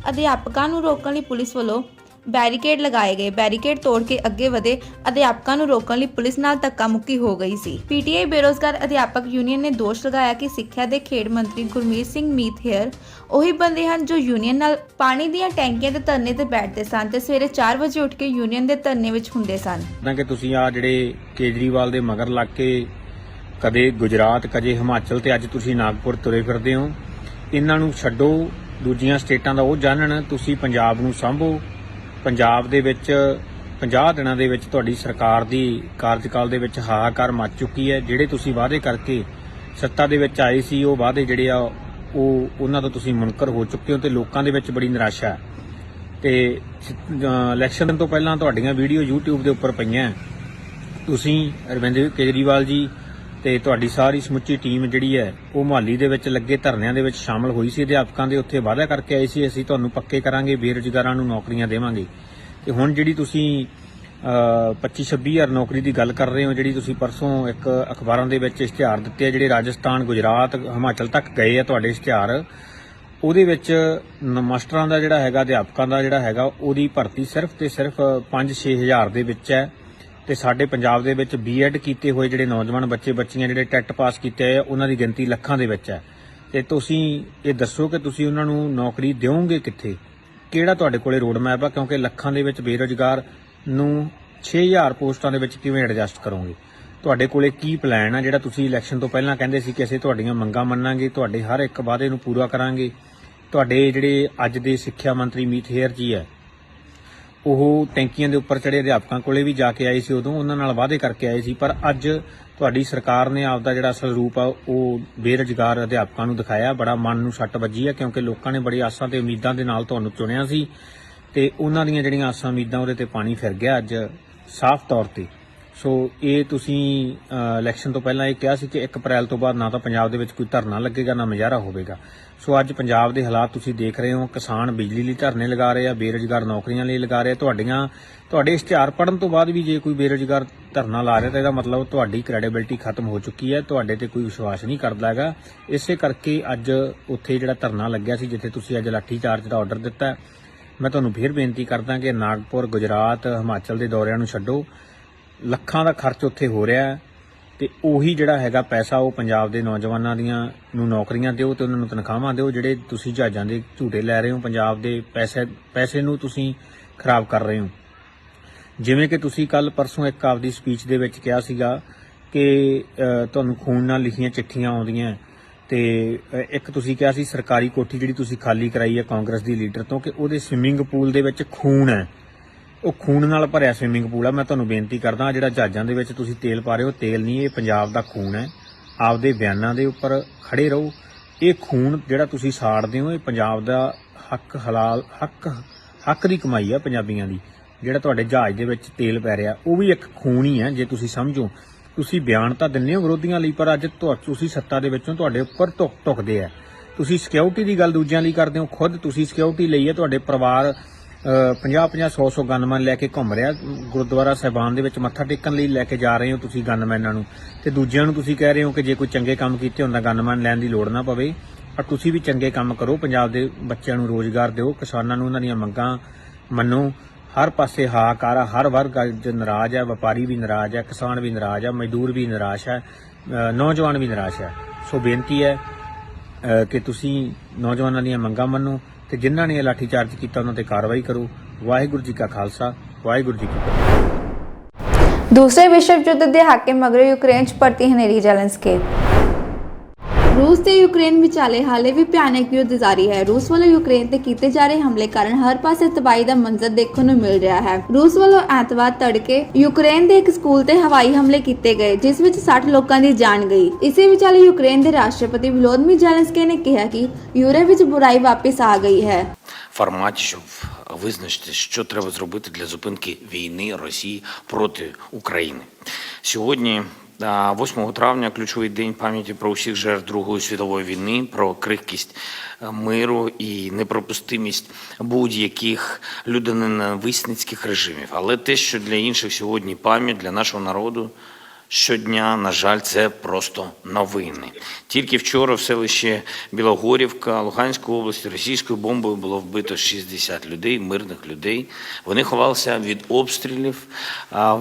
ਅਧਿਆਪਕਾਂ ਨੂੰ ਰੋਕਣ ਲਈ ਪੁਲਿਸ ਵੱਲੋਂ ਬੈਰੀਕੇਡ ਲਗਾਏ ਗਏ। ਬੈਰੀਕੇਡ ਤੋੜ ਕੇ ਅੱਗੇ ਵਧੇ ਅਧਿਆਪਕਾਂ ਨੂੰ ਰੋਕਣ ਲਈ ਪੁਲਿਸ ਨਾਲ ਧੱਕਾ ਮੁੱਕੀ ਹੋ ਗਈ ਸੀ। ਪੀਟੀਆਈ ਬੇਰੋਜ਼ਗਾਰ ਅਧਿਆਪਕ ਯੂਨੀਅਨ ਨੇ ਦੋਸ਼ ਲਗਾਇਆ ਕਿ ਸਿੱਖਿਆ ਦੇ ਖੇਡ ਮੰਤਰੀ ਗੁਰਮੀਤ ਸਿੰਘ ਮੀਤ ਹੇਅਰ ਉਹੀ ਬੰਦੇ ਹਨ ਜੋ ਯੂਨੀਅਨ ਨਾਲ ਪਾਣੀ ਦੀਆਂ ਟੈਂਕੀਆਂ ਦੇ ਧਰਨੇ ਤੇ ਬੈਠਦੇ ਸਨ ਤੇ ਸਵੇਰੇ 4 ਵਜੇ ਉੱਠ ਕੇ ਯੂਨੀਅਨ ਦੇ ਧਰਨੇ ਵਿੱਚ ਹੁੰਦੇ ਸਨ। ਕਿ ਤੁਸੀਂ ਆ ਜਿਹੜੇ ਕੇਜਰੀਵਾਲ ਦੇ ਮਗਰ ਲੱਗ ਕੇ ਕਦੇ ਗੁਜਰਾਤ ਕਦੇ ਹਿਮਾਚਲ ਤੇ ਅੱਜ ਤੁਸੀਂ ਨਾਗਪੁਰ ਤੁਰੇ ਫਿਰਦੇ ਹੋ, ਇਹਨਾਂ ਨੂੰ ਛੱਡੋ, ਦੂਜੀਆਂ ਸਟੇਟਾਂ ਦਾ ਉਹ ਜਾਣਨ, ਤੁਸੀਂ ਪੰਜਾਬ ਨੂੰ ਸਾਂਭੋ। ਪੰਜਾਬ ਦੇ ਵਿੱਚ 50 ਦਿਨਾਂ ਦੇ ਵਿੱਚ ਤੁਹਾਡੀ ਸਰਕਾਰ ਦੀ ਕਾਰਜਕਾਲ ਦੇ ਵਿੱਚ ਹਾਹਾਕਾਰ ਮਚ ਚੁੱਕੀ ਹੈ। ਜਿਹੜੇ ਤੁਸੀਂ ਵਾਅਦੇ ਕਰਕੇ ਸੱਤਾ ਦੇ ਵਿੱਚ ਆਏ ਸੀ, ਉਹ ਵਾਅਦੇ ਜਿਹੜੇ ਆ ਉਹਨਾਂ ਤੋਂ ਤੁਸੀਂ ਮੁਨਕਰ ਹੋ ਚੁੱਕੇ ਹੋ ਤੇ ਲੋਕਾਂ ਦੇ ਵਿੱਚ ਬੜੀ ਨਿਰਾਸ਼ਾ ਹੈ। ਤੇ ਇਲੈਕਸ਼ਨ ਤੋਂ ਪਹਿਲਾਂ ਤੁਹਾਡੀਆਂ ਵੀਡੀਓ YouTube ਦੇ ਉੱਪਰ ਪਈਆਂ, ਤੁਸੀਂ ਅਰਵਿੰਦ ਕੇਜਰੀਵਾਲ ਜੀ ਤੇ ਤੁਹਾਡੀ ਸਾਰੀ ਸਮੁੱਚੀ ਟੀਮ ਜਿਹੜੀ ਹੈ ਉਹ ਮੁਹਾਲੀ ਦੇ ਵਿੱਚ ਲੱਗੇ ਧਰਨਿਆਂ ਦੇ ਵਿੱਚ ਸ਼ਾਮਲ ਹੋਈ ਸੀ। ਅਧਿਆਪਕਾਂ ਦੇ ਉੱਥੇ ਵਾਅਦਾ ਕਰਕੇ ਆਏ ਸੀ, ਅਸੀਂ ਤੁਹਾਨੂੰ ਪੱਕੇ ਕਰਾਂਗੇ, ਬੇਰੁਜ਼ਗਾਰਾਂ ਨੂੰ ਨੌਕਰੀਆਂ ਦੇਵਾਂਗੇ। ਤੇ ਹੁਣ ਜਿਹੜੀ ਤੁਸੀਂ 25-26 ਹਜ਼ਾਰ ਨੌਕਰੀ ਦੀ ਗੱਲ ਕਰ ਰਹੇ ਹੋ, ਜਿਹੜੀ ਤੁਸੀਂ ਪਰਸੋਂ ਇੱਕ ਅਖਬਾਰਾਂ ਦੇ ਵਿੱਚ ਇਸ਼ਤਿਹਾਰ ਦਿੱਤੇ ਆ, ਜਿਹੜੇ ਰਾਜਸਥਾਨ, ਗੁਜਰਾਤ, ਹਿਮਾਚਲ ਤੱਕ ਗਏ ਆ ਤੁਹਾਡੇ ਇਸ਼ਤਿਹਾਰ, ਉਹਦੇ ਵਿੱਚ ਮਾਸਟਰਾਂ ਦਾ ਜਿਹੜਾ ਹੈਗਾ, ਅਧਿਆਪਕਾਂ ਦਾ ਜਿਹੜਾ ਹੈਗਾ, ਉਹਦੀ ਭਰਤੀ ਸਿਰਫ ਤੇ ਸਿਰਫ 5-6 ਹਜ਼ਾਰ ਦੇ ਵਿੱਚ ਹੈ। ਤੇ ਸਾਡੇ ਪੰਜਾਬ ਦੇ ਵਿੱਚ ਬੀਐਡ ਕੀਤੇ ਹੋਏ ਜਿਹੜੇ ਨੌਜਵਾਨ ਬੱਚੇ ਬੱਚੀਆਂ ਜਿਹੜੇ ਟੈਟ ਪਾਸ ਕੀਤੇ ਆ, ਉਹਨਾਂ ਦੀ ਗਿਣਤੀ ਲੱਖਾਂ ਦੇ ਵਿੱਚ ਹੈ। ਤੇ ਤੁਸੀਂ ਇਹ ਦੱਸੋ ਕਿ ਤੁਸੀਂ ਉਹਨਾਂ ਨੂੰ ਨੌਕਰੀ ਦਿਓਗੇ ਕਿੱਥੇ? ਕਿਹੜਾ ਤੁਹਾਡੇ ਕੋਲੇ ਰੋਡ ਮੈਪ ਆ? ਕਿਉਂਕਿ ਲੱਖਾਂ ਦੇ ਵਿੱਚ ਬੇਰੁਜ਼ਗਾਰ ਨੂੰ 6000 ਪੋਸਟਾਂ ਦੇ ਵਿੱਚ ਕਿਵੇਂ ਐਡਜਸਟ ਕਰੋਗੇ? ਤੁਹਾਡੇ ਕੋਲੇ ਕੀ ਪਲਾਨ ਆ ਜਿਹੜਾ ਤੁਸੀਂ ਇਲੈਕਸ਼ਨ ਤੋਂ ਪਹਿਲਾਂ ਕਹਿੰਦੇ ਸੀ ਕਿ ਅਸੀਂ ਤੁਹਾਡੀਆਂ ਮੰਗਾਂ ਮੰਨਾਂਗੇ, ਤੁਹਾਡੇ ਹਰ ਇੱਕ ਵਾਅਦੇ ਨੂੰ ਪੂਰਾ ਕਰਾਂਗੇ? ਤੁਹਾਡੇ ਜਿਹੜੇ ਅੱਜ ਦੇ ਸਿੱਖਿਆ ਮੰਤਰੀ ਮੀਤ ਹੇਅਰ ਜੀ ਹੈ, ਉਹ ਟੈਂਕੀਆਂ ਦੇ ਉੱਪਰ ਚੜੇ ਅਧਿਆਪਕਾਂ ਕੋਲੇ ਵੀ ਜਾ ਕੇ ਆਏ ਸੀ, ਉਦੋਂ ਉਹਨਾਂ ਨਾਲ ਵਾਅਦੇ ਕਰਕੇ ਆਏ ਸੀ, ਪਰ ਅੱਜ ਤੁਹਾਡੀ ਸਰਕਾਰ ਨੇ ਆਪਦਾ ਜਿਹੜਾ ਅਸਲ ਰੂਪ ਆ ਉਹ ਬੇਰੁਜ਼ਗਾਰ ਅਧਿਆਪਕਾਂ ਨੂੰ ਦਿਖਾਇਆ। ਬੜਾ ਮਨ ਨੂੰ ਸੱਟ ਵੱਜੀ ਹੈ, ਕਿਉਂਕਿ ਲੋਕਾਂ ਨੇ ਬੜੀ ਆਸਾਂ ਤੇ ਉਮੀਦਾਂ ਦੇ ਨਾਲ ਤੁਹਾਨੂੰ ਚੁਣਿਆ ਸੀ ਤੇ ਉਹਨਾਂ ਦੀਆਂ ਜਿਹੜੀਆਂ ਆਸਾਂ ਉਮੀਦਾਂ ਉਹਦੇ ਤੇ ਪਾਣੀ ਫਿਰ ਗਿਆ ਅੱਜ ਸਾਫ਼ ਤੌਰ ਤੇ। ਸੋ ਇਹ ਤੁਸੀਂ ਇਲੈਕਸ਼ਨ ਤੋਂ ਪਹਿਲਾਂ ਇਹ ਕਿਹਾ ਸੀ ਕਿ 1 ਅਪ੍ਰੈਲ ਤੋਂ ਬਾਅਦ ਨਾ ਤਾਂ ਪੰਜਾਬ ਦੇ ਵਿੱਚ ਕੋਈ ਧਰਨਾ ਲੱਗੇਗਾ, ਨਾ ਮੁਜ਼ਾਹਰਾ ਹੋਵੇਗਾ। ਸੋ ਅੱਜ ਪੰਜਾਬ ਦੇ ਹਾਲਾਤ ਤੁਸੀਂ ਦੇਖ ਰਹੇ ਹੋ, ਕਿਸਾਨ ਬਿਜਲੀ ਲਈ ਧਰਨੇ ਲਗਾ ਰਹੇ ਆ, ਬੇਰੁਜ਼ਗਾਰ ਨੌਕਰੀਆਂ ਲਈ ਲਗਾ ਰਹੇ ਆ। ਤੁਹਾਡੇ ਇਸ਼ਤਿਹਾਰ ਪੜਨ ਤੋਂ ਬਾਅਦ ਵੀ ਜੇ ਕੋਈ ਬੇਰੁਜ਼ਗਾਰ ਧਰਨਾ ਲਾ ਰਿਹਾ ਤਾਂ ਇਹਦਾ ਮਤਲਬ ਤੁਹਾਡੀ ਕ੍ਰੈਡੀਬਿਲਿਟੀ ਖਤਮ ਹੋ ਚੁੱਕੀ ਹੈ, ਤੁਹਾਡੇ ਤੇ ਕੋਈ ਵਿਸ਼ਵਾਸ ਨਹੀਂ ਕਰਦਾ ਹੈਗਾ। ਇਸੇ ਕਰਕੇ ਅੱਜ ਉੱਥੇ ਜਿਹੜਾ ਧਰਨਾ ਲੱਗਿਆ ਸੀ, ਜਿੱਥੇ ਤੁਸੀਂ ਅੱਜ ਲਾਠੀ ਚਾਰਜ ਦਾ ਆਰਡਰ ਦਿੱਤਾ, ਮੈਂ ਤੁਹਾਨੂੰ ਫਿਰ ਬੇਨਤੀ ਕਰਦਾ ਕਿ ਨਾਗਪੁਰ, ਗੁਜਰਾਤ, ਹਿਮਾਚਲ ਦੇ ਦੌਰਿਆਂ ਨੂੰ ਛੱਡੋ। ਲੱਖਾਂ ਦਾ ਖਰਚ ਉੱਥੇ ਹੋ ਰਿਹਾ ਹੈ ਤੇ ਉਹੀ ਜਿਹੜਾ ਹੈਗਾ ਪੈਸਾ ਉਹ ਪੰਜਾਬ ਦੇ ਨੌਜਵਾਨਾਂ ਦੀਆਂ ਨੂੰ ਨੌਕਰੀਆਂ ਦਿਓ ਤੇ ਉਹਨਾਂ ਨੂੰ ਤਨਖਾਹਾਂ ਦਿਓ। ਜਿਹੜੇ ਤੁਸੀਂ ਜਹਾਜ਼ਾਂ ਦੇ ਝੂਟੇ ਲੈ ਰਹੇ ਹੋ, ਪੰਜਾਬ ਦੇ ਪੈਸੇ ਨੂੰ ਤੁਸੀਂ ਖਰਾਬ ਕਰ ਰਹੇ ਹੋ। ਜਿਵੇਂ ਕਿ ਤੁਸੀਂ ਕੱਲ ਪਰਸੋਂ ਇੱਕ ਆਪਦੀ ਸਪੀਚ ਦੇ ਵਿੱਚ ਕਿਹਾ ਸੀਗਾ ਕਿ ਤੁਹਾਨੂੰ ਖੂਨ ਨਾਲ ਲਿਖੀਆਂ ਚਿੱਠੀਆਂ ਆਉਂਦੀਆਂ, ਤੇ ਇੱਕ ਤੁਸੀਂ ਕਿਹਾ ਸੀ ਸਰਕਾਰੀ ਕੋਠੀ ਜਿਹੜੀ ਤੁਸੀਂ ਖਾਲੀ ਕਰਾਈ ਹੈ ਕਾਂਗਰਸ ਦੀ ਲੀਡਰ ਤੋਂ, ਕਿ ਉਹਦੇ ਸਵਿਮਿੰਗ ਪੂਲ ਦੇ ਵਿੱਚ ਖੂਨ ਹੈ, ਉਹ ਖੂਨ ਨਾਲ ਭਰਿਆ ਸਵਿਮਿੰਗ ਪੂਲ ਆ। ਮੈਂ ਤੁਹਾਨੂੰ ਬੇਨਤੀ ਕਰਦਾ, ਜਿਹੜਾ ਜਹਾਜ਼ਾਂ ਦੇ ਵਿੱਚ ਤੁਸੀਂ ਤੇਲ ਪਾ ਰਹੇ ਹੋ, ਤੇਲ ਨਹੀਂ, ਇਹ ਪੰਜਾਬ ਦਾ ਖੂਨ ਹੈ। ਆਪਦੇ ਬਿਆਨਾਂ ਦੇ ਉੱਪਰ ਖੜੇ ਰਹੋ। ਇਹ ਖੂਨ ਜਿਹੜਾ ਤੁਸੀਂ ਸਾੜਦੇ ਹੋ, ਇਹ ਪੰਜਾਬ ਦਾ ਹੱਕ, ਹਲਾਲ ਹੱਕ ਦੀ ਕਮਾਈ ਆ ਪੰਜਾਬੀਆਂ ਦੀ। ਜਿਹੜਾ ਤੁਹਾਡੇ ਜਹਾਜ਼ ਦੇ ਵਿੱਚ ਤੇਲ ਪੈ ਰਿਹਾ ਉਹ ਵੀ ਇੱਕ ਖੂਨ ਹੀ ਹੈ, ਜੇ ਤੁਸੀਂ ਸਮਝੋ। ਤੁਸੀਂ ਬਿਆਨ ਤਾਂ ਦਿੰਦੇ ਹੋ ਵਿਰੋਧੀਆਂ ਲਈ, ਪਰ ਅੱਜ ਤੁਸੀਂ ਸੱਤਾ ਦੇ ਵਿੱਚੋਂ ਤੁਹਾਡੇ ਉੱਪਰ ਟੁਕਦੇ ਆ। ਤੁਸੀਂ ਸਿਕਿਉਰਿਟੀ ਦੀ ਗੱਲ ਦੂਜਿਆਂ ਲਈ ਕਰਦੇ ਹੋ, ਖੁਦ ਤੁਸੀਂ ਸਿਕਿਉਰਿਟੀ ਲਈ ਹੈ, ਤੁਹਾਡੇ ਪਰਿਵਾਰ 50-50 100 ਗਨਮੈਨ ਲੈ ਕੇ ਘੁੰਮ ਰਿਹਾ ਗੁਰਦੁਆਰਾ ਸਾਹਿਬਾਨ ਦੇ ਵਿੱਚ ਮੱਥਾ ਟੇਕਣ ਲਈ ਲੈ ਕੇ ਜਾ ਰਹੇ ਹੋ ਤੁਸੀਂ ਗਨਮੈਨਾਂ ਨੂੰ, ਤੇ ਦੂਜਿਆਂ ਨੂੰ ਤੁਸੀਂ ਕਹਿ ਰਹੇ ਹੋ ਕਿ ਜੇ ਕੋਈ ਚੰਗੇ ਕੰਮ ਕੀਤੇ ਹੁੰਦਾ ਗਨਮੈਨ ਲੈਣ ਦੀ ਲੋੜ ਨਾ ਪਵੇ। ਪਰ ਤੁਸੀਂ ਵੀ ਚੰਗੇ ਕੰਮ ਕਰੋ, ਪੰਜਾਬ ਦੇ ਬੱਚਿਆਂ ਨੂੰ ਰੋਜ਼ਗਾਰ ਦਿਓ, ਕਿਸਾਨਾਂ ਨੂੰ ਉਹਨਾਂ ਦੀਆਂ ਮੰਗਾਂ ਮੰਨੋ। ਹਰ ਪਾਸੇ ਹਾਹਾਕਾਰ ਆ, ਹਰ ਵਰਗ ਅੱਜ ਨਾਰਾਜ਼ ਹੈ, ਵਪਾਰੀ ਵੀ ਨਾਰਾਜ਼ ਹੈ, ਕਿਸਾਨ ਵੀ ਨਾਰਾਜ਼ ਹੈ, ਮਜ਼ਦੂਰ ਵੀ ਨਿਰਾਸ਼ ਹੈ, ਨੌਜਵਾਨ ਵੀ ਨਿਰਾਸ਼ ਹੈ। ਸੋ ਬੇਨਤੀ ਹੈ ਕਿ ਤੁਸੀਂ ਨੌਜਵਾਨਾਂ ਦੀਆਂ ਮੰਗਾਂ ਮੰਨੋ ਤੇ ਜਿਨ੍ਹਾਂ ਨੇ ਇਹ ਲਾਠੀਚਾਰਜ ਕੀਤਾ ਉਹਨਾਂ ਤੇ ਕਾਰਵਾਈ ਕਰੋ। ਵਾਹਿਗੁਰੂ ਜੀ ਕਾ ਖਾਲਸਾ, ਵਾਹਿਗੁਰੂ ਜੀ ਕੀ ਫਤਿਹ। दूसरे विश्व युद्ध के हाके मगरों यूक्रेन च परती हनेरी जैलेंस्की। रूस ਤੇ ਯੂਕਰੇਨ ਵਿਚਾਲੇ ਹਾਲੇ ਵੀ ਭਿਆਨਕ ਯੁੱਧ ਜਾਰੀ ਹੈ। ਰੂਸ ਵੱਲੋਂ ਯੂਕਰੇਨ ਤੇ ਕੀਤੇ ਜਾ ਰਹੇ ਹਮਲੇ ਕਾਰਨ ਹਰ ਪਾਸੇ ਤਬਾਹੀ ਦਾ ਮੰਜ਼ਰ ਦੇਖਣ ਨੂੰ ਮਿਲ ਰਿਹਾ ਹੈ। ਰੂਸ ਵੱਲੋਂ ਐਤਵਾਰ ਤੜਕੇ ਯੂਕਰੇਨ ਦੇ ਇੱਕ ਸਕੂਲ ਤੇ ਹਵਾਈ ਹਮਲੇ ਕੀਤੇ ਗਏ, ਜਿਸ ਵਿੱਚ 60 ਲੋਕਾਂ ਦੀ ਜਾਨ ਗਈ। ਇਸੇ ਵਿਚਾਲੇ ਯੂਕਰੇਨ ਦੇ ਰਾਸ਼ਟਰਪਤੀ ਵਲੋਦੀਮੀਰ ਜ਼ੈਲੈਂਸਕੀ ਨੇ ਕਿਹਾ ਕਿ ਯੂਰਪ ਵਿੱਚ ਬੁਰਾਈ ਵਾਪਸ ਆ ਗਈ ਹੈ। форматі, щоб визначити, що треба зробити для зупинки війни Росії проти України. Сьогодні, 8 травня, ключовий день пам'яті про усіх жертв Другої світової війни, про крихкість миру і неприпустимість будь-яких людоненависницьких режимів. Але те, що для інших сьогодні пам'ять, для нашого народу щодня, на жаль, це просто новини. Тільки вчора в селищі Білогорівка Луганської області російською бомбою було вбито 60 людей, мирних людей. Вони ховалися від обстрілів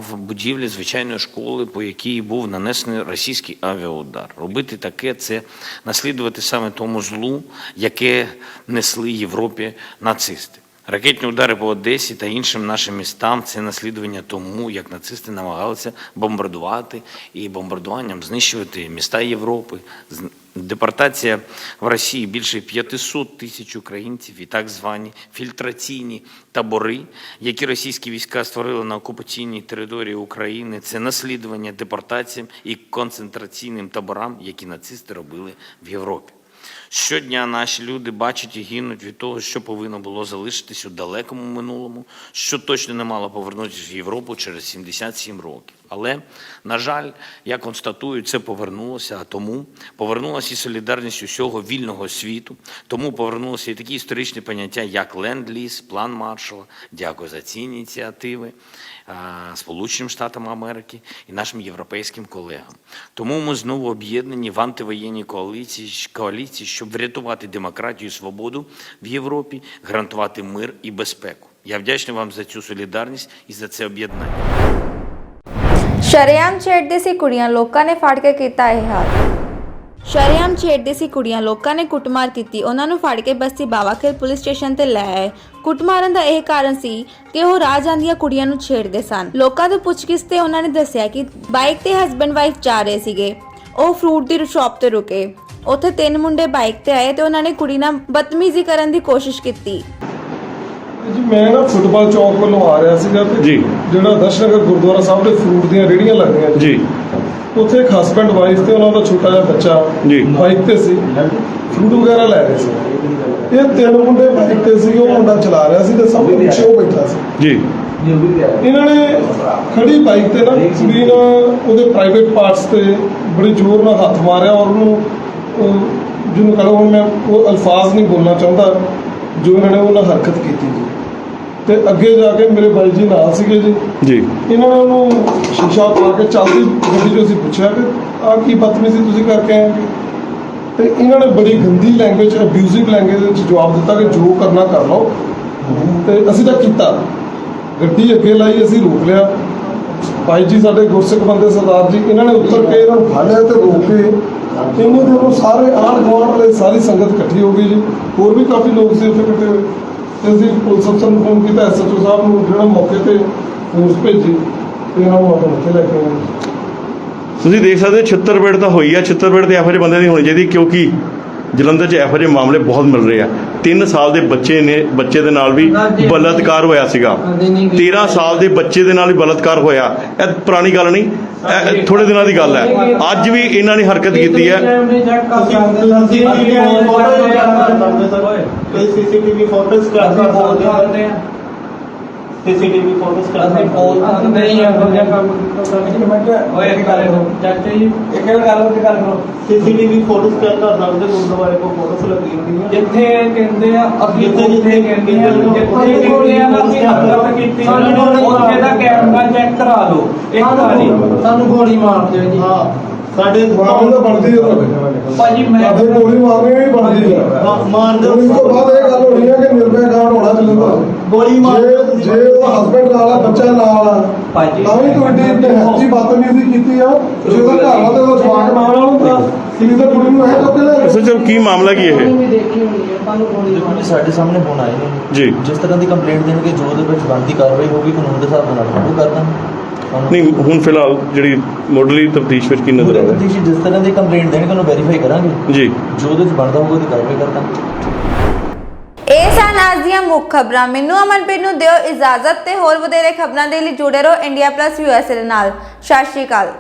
в будівлі звичайної школи, по якій був нанесений російський авіаудар. Робити таке – це наслідувати саме тому злу, яке несли Європі нацисти. Ракетні удари по Одесі та іншим нашим містам – це наслідування тому, як нацисти намагалися бомбардувати і бомбардуванням знищувати міста Європи. Депортація в Росії більше 500 тисяч українців і так звані фільтраційні табори, які російські війська створили на окупаційній території України – це наслідування депортаціям і концентраційним таборам, які нацисти робили в Європі. Щодня наші люди бачать і гинуть від того, що повинно було залишитись у далекому минулому, що точно не мало повернутися в Європу через 77 років. Але, на жаль, я констатую, це повернулося, а тому повернулася і солідарність усього вільного світу, тому повернулося і такі історичні поняття, як ленд-ліз, план Маршалла. Дякую за ці ініціативи Сполученим Штатам Америки і нашим європейським колегам. Тому ми знову об'єднані в антивоєнній коаліції, щоб врятувати демократію і свободу в Європі, гарантувати мир і безпеку. Я вдячний вам за цю солідарність і за це об'єднання. ਸ਼ਰੇਆਮ ਛੇੜਦੇ ਸੀ ਕੁੜੀਆਂ, ਲੋਕਾਂ ਨੇ ਫੜ ਕੇ ਕੀਤਾ ਇਹ ਹਾਲ। ਸ਼ਰੇਆਮ ਛੇੜਦੇ ਸੀ ਕੁੜੀਆਂ, ਲੋਕਾਂ ਨੇ ਕੁੱਟਮਾਰ ਕੀਤੀ। ਉਹਨਾਂ ਨੂੰ ਫੜ ਕੇ ਬਸਤੀ ਬਾਵਾਖੇਲ ਪੁਲਿਸ ਸਟੇਸ਼ਨ ਤੇ ਲੈ ਆਏ। ਕੁੱਟਮਾਰਨ ਦਾ ਇਹ ਕਾਰਨ ਸੀ ਕਿ ਉਹ ਰਾਹ ਜਾਂਦੀਆਂ ਕੁੜੀਆਂ ਨੂੰ ਛੇੜਦੇ ਸਨ। ਲੋਕਾਂ ਤੋਂ ਪੁੱਛਗਿੱਛ ਤੇ ਉਹਨਾਂ ਨੇ ਦੱਸਿਆ ਕਿ ਬਾਈਕ ਤੇ ਹਸਬੈਂਡ ਵਾਈਫ ਜਾ ਰਹੇ ਸੀਗੇ। ਉਹ ਫਰੂਟ ਦੀ ਸ਼ਾਪ ਤੇ ਰੁਕੇ। ਉੱਥੇ 3 ਮੁੰਡੇ ਬਾਈਕ ਤੇ ਆਏ ਤੇ ਉਹਨਾਂ ਨੇ ਕੁੜੀ ਨਾਲ ਬਦਤਮੀਜ਼ੀ ਕਰਨ ਦੀ ਕੋਸ਼ਿਸ਼ ਕੀਤੀ। ਜੀ ਮੈਂ ਨਾ ਫੁੱਟਬਾਲ ਚੌਕ ਵੱਲੋਂ ਆ ਰਿਹਾ ਸੀਗਾ ਤੇ ਜੀ ਜਿਹੜਾ ਦਰਸ਼ਨਗਰ ਗੁਰਦੁਆਰਾ ਸਾਹਿਬ ਦੇ ਫਰੂਟ ਦੀਆਂ ਰੇਹੜੀਆਂ ਲੱਗਦੀਆਂ ਜੀ ਉੱਥੇ ਇੱਕ ਹਸਬੈਂਡ ਵਾਈਫ ਤੇ ਉਹਨਾਂ ਦਾ ਛੋਟਾ ਜਿਹਾ ਬੱਚਾ ਜੀ। ਬਾਈਕ ਤੇ ਸੀ, ਫਰੂਟ ਵਗੈਰਾ ਲੈ ਰਹੇ ਸੀ। ਇਹ 3 ਮੁੰਡੇ ਬਾਈਕ ਤੇ ਸੀ, ਉਹ ਮੁੰਡਾ ਚਲਾ ਰਿਹਾ ਸੀ ਤੇ ਸਭ ਤੋਂ ਪਿੱਛੇ ਉਹ ਬੈਠਾ ਸੀ। ਜੀ ਇਹਨਾਂ ਨੇ ਖੜੀ ਬਾਈਕ ਤੇ ਨਾ ਕੁੜੀ ਨਾਲ ਉਹਦੇ ਪ੍ਰਾਈਵੇਟ ਪਾਰਟਸ ਤੇ ਬੜੇ ਜ਼ੋਰ ਨਾਲ ਹੱਥ ਮਾਰਿਆ ਔਰ ਉਹਨੂੰ ਜਿਹਨੂੰ ਕਹੋ ਹੁਣ ਮੈਂ ਉਹ ਅਲਫਾਜ਼ ਨਹੀਂ ਬੋਲਣਾ ਚਾਹੁੰਦਾ ਜੋ ਇਹਨਾਂ ਨੇ ਉਹਨਾਂ ਹਰਕਤ ਕੀਤੀ ਜੀ। ਤੇ ਅੱਗੇ ਜਾ ਕੇ ਮੇਰੇ ਬਾਈ ਜੀ ਨਾਲ ਸੀਗੇ ਜੀ ਜੀ ਇਹਨਾਂ ਨੇ ਉਹਨੂੰ ਸ਼ੀਸ਼ਾ ਪਾ ਕੇ ਚੱਲਦੀ ਗੱਡੀ 'ਚੋਂ ਅਸੀਂ ਪੁੱਛਿਆ ਕਿ ਆਹ ਕੀ ਬਦਤਮੀਜ਼ੀ ਤੁਸੀਂ ਕਰਕੇ ਆਏ। ਤੇ ਇਹਨਾਂ ਨੇ ਬੜੀ ਗੰਦੀ ਲੈਂਗੁਏਜ, ਅਬਿਊਜ਼ਿਵ ਲੈਂਗੁਏਜ ਵਿੱਚ ਜਵਾਬ ਦਿੱਤਾ ਕਿ ਜੋ ਕਰਨਾ ਕਰ ਲਓ। ਤੇ ਅਸੀਂ ਤਾਂ ਕੀਤਾ, ਗੱਡੀ ਅੱਗੇ ਲਾਈ, ਅਸੀਂ ਰੋਕ ਲਿਆ। ਭਾਈ ਜੀ ਸਾਡੇ ਗੁਰਸਿੱਖ ਬੰਦੇ ਸਰਦਾਰ ਜੀ, ਇਹਨਾਂ ਨੇ ਉੱਤਰ ਕੇ ਇਹਨਾਂ ਨੂੰ ਫੜ ਲਿਆ ਤੇ ਰੋਕ ਕੇ ਇਹਨਾਂ ਦੇ ਉਹ ਸਾਰੇ ਆਂਢ ਗੁਆਂਢ ਵਾਲੇ ਸਾਰੀ ਸੰਗਤ ਇਕੱਠੀ ਹੋ ਗਈ ਜੀ। ਹੋਰ ਵੀ ਕਾਫੀ ਲੋਕ ਸੀ ਉੱਥੇ ਇਕੱਠੇ ਹੋਏ ਤੇ ਅਸੀਂ ਪੁਲਿਸ ਅਫਸਰ ਨੂੰ ਫੋਨ ਕੀਤਾ, SHO ਸਾਹਿਬ ਨੂੰ, ਜਿਹੜਾ ਮੌਕੇ ਤੇ ਫੋਰਸ ਭੇਜੀ ਤੇ ਇਹਨਾਂ ਨੂੰ ਆਪਾਂ ਉੱਥੇ ਲੈ ਕੇ ਆਏ। ਤੁਸੀਂ ਦੇਖ ਸਕਦੇ ਹੋ ਛਿੱਤਰਪੇੜ ਤਾਂ ਹੋਈ ਆ। ਛਿੱਤਰਪੇੜ ਤੇ ਇਹੋ ਜਿਹੇ ਬੰਦੇ ਦੀ ਹੋਣੀ ਚਾਹੀਦੀ, ਕਿਉਂਕਿ ਜਲੰਧਰ 'ਚ ਇਹੋ ਜਿਹੇ ਮਾਮਲੇ ਬਹੁਤ ਮਿਲ ਰਹੇ ਆ। 3 ਸਾਲ ਦੇ ਬੱਚੇ ਦੇ ਨਾਲ ਵੀ ਬਲਾਤਕਾਰ ਹੋਇਆ ਸੀਗਾ। 13 ਸਾਲ ਦੇ ਬੱਚੇ ਦੇ ਨਾਲ ਵੀ ਬਲਾਤਕਾਰ ਹੋਇਆ। ਇਹ ਪੁਰਾਣੀ ਗੱਲ ਨਹੀਂ, ਇਹ ਥੋੜੇ ਦਿਨਾਂ ਦੀ ਗੱਲ ਹੈ। ਅੱਜ ਵੀ ਇਹਨਾਂ ਨੇ ਹਰਕਤ ਕੀਤੀ ਹੈ। ਸੀਸੀਟੀਵੀ ਫੋਟੋਸ ਅਸੀਂ ਬੋਲ ਸਕਦੇ ਹੀ ਇਹੋ ਜਿਹਾ ਕੰਮ ਕੀਤਾ ਸਾਡੇ ਓਏ ਇੱਕ ਗੱਲ ਕਰੋ ਚਾਚਾ ਜੀ ਇੱਕ ਗੱਲ ਕਰੋ ਸੀਸੀਟੀਵੀ ਫੋਟੋਸ ਚੈੱਕ ਕਰ ਸਕਦੇ ਗੁਰਦੁਆਰੇ ਕੋ ਫੋਟੋਸ ਲੱਗੀ ਹੁੰਦੀਆਂ ਜਿੱਥੇ ਕਹਿੰਦੇ ਆ ਅਸੀਂ ਜਿੱਥੇ ਉੱਥੇ ਕਹਿੰਦੇ ਆ ਜਿੱਥੇ ਕਹਿੰਦੇ ਆ ਨਾ ਅਸੀਂ ਹਰਕਤ ਕੀਤੀ ਉੱਥੇ ਦਾ ਕੈਮਰਾ ਚੈੱਕ ਕਰਾ ਲਓ ਇੱਕ ਵਾਰੀ ਸਾਨੂੰ ਗੋਲੀ ਮਾਰ ਦਿਓ ਜੀ ਹਾਂ ਸਾਡੇ ਮਾਰਨ ਤਾਂ ਬਣਦੀ ਹੈ ਤੁਹਾਡੇ ਭਾਜੀ ਮੈਂ ਸਾਡੇ ਗੋਲੀ ਮਾਰਨੀ ਵੀ ਬਣਦੀ ਹੈ ਮਾਰ ਦਿਓ ਇਸ ਤੋਂ ਬਾਅਦ ਇਹ ਗੱਲ ਹੋਣੀ ਹੈ ਕਿ ਨਿਰਭੈ ਕਾਂਡ ਹੋਣਾ ਚਾਹੀਦਾ ਗੋਲੀ ਮਾਰ ਦਿਓ ਤੁਸੀਂ। ਜੇ ਉਹ ਹਸਬੰਡ ਨਾਲ ਆ ਬੱਚਾ ਨਾਲ ਆ ਭਾਜੀ ਤਾਂ ਵੀ ਤੁਹਾਡੀ ਨਿਹੱਥੀ ਬਦਤਮੀਜ਼ੀ ਕੀਤੀ ਆ ਜੇ ਉਹ ਘਰ ਵਾਲਾ ਤੇ ਉਹ ਜਵਾਕ ਨਾਲ ਹੁੰਦਾ ਕਿੰਨੀ ਤਾਂ ਕੁੜੀ ਨੂੰ ਇਹ ਚੁੱਕ ਲੈ ਸਰ ਕੀ ਮਾਮਲਾ ਕੀ ਇਹ ਵੀ ਦੇਖੀ ਹੋਣੀ ਹੈ ਸਾਨੂੰ ਗੋਲੀ ਦੇਖੋ ਜੀ ਸਾਡੇ ਸਾਹਮਣੇ ਫੋਨ ਆਏ ਨੇ ਜੀ ਜਿਸ ਤਰ੍ਹਾਂ ਦੀ ਕੰਪਲੇਂਟ ਦੇਣਗੇ ਜੋ ਉਹਦੇ ਵਿੱਚ ਬਣਦੀ ਕਾਰਵਾਈ ਹੋਊਗੀ ਕਾਨੂੰਨ ਦੇ ਹਿਸਾਬ ਨਾਲ ਉਹ ਕਰਦਾ ਨਹੀਂ ਹੁਣ ਫਿਲਹਾਲ ਜਿਹੜੀ ਮੁੱਢਲੀ ਤਫਤੀਸ਼ ਵਿੱਚ ਕੀ ਨਜ਼ਰ ਆ ਰਿਹਾ ਜਿਸ ਤਰ੍ਹਾਂ ਦੀ ਕੰਪਲੇਂਟ ਦੇਣਗੇ ਉਹਨੂੰ ਵੈਰੀਫਾਈ ਕਰਾਂਗੇ ਜੀ ਜੋ ਉਹਦੇ ਵਿੱਚ ਬਣਦਾ ਹੋਊਗਾ ਉਹਦੀ ਕਾਰਵਾਈ ਕਰਦਾ ਇਹ ਸਨ ਅੱਜ ਦੀਆਂ ਮੁੱਖ ਖਬਰਾਂ। ਮੈਨੂੰ ਅਮਨਪ੍ਰੀਤ ਨੂੰ ਦਿਓ ਇਜਾਜ਼ਤ ਤੇ ਹੋਰ ਵਧੇਰੇ ਖਬਰਾਂ ਦੇ ਲਈ ਜੁੜੇ ਰਹੋ ਇੰਡੀਆ+ USA ਦੇ ਨਾਲ। ਸਤਿ ਸ਼੍ਰੀ ਅਕਾਲ।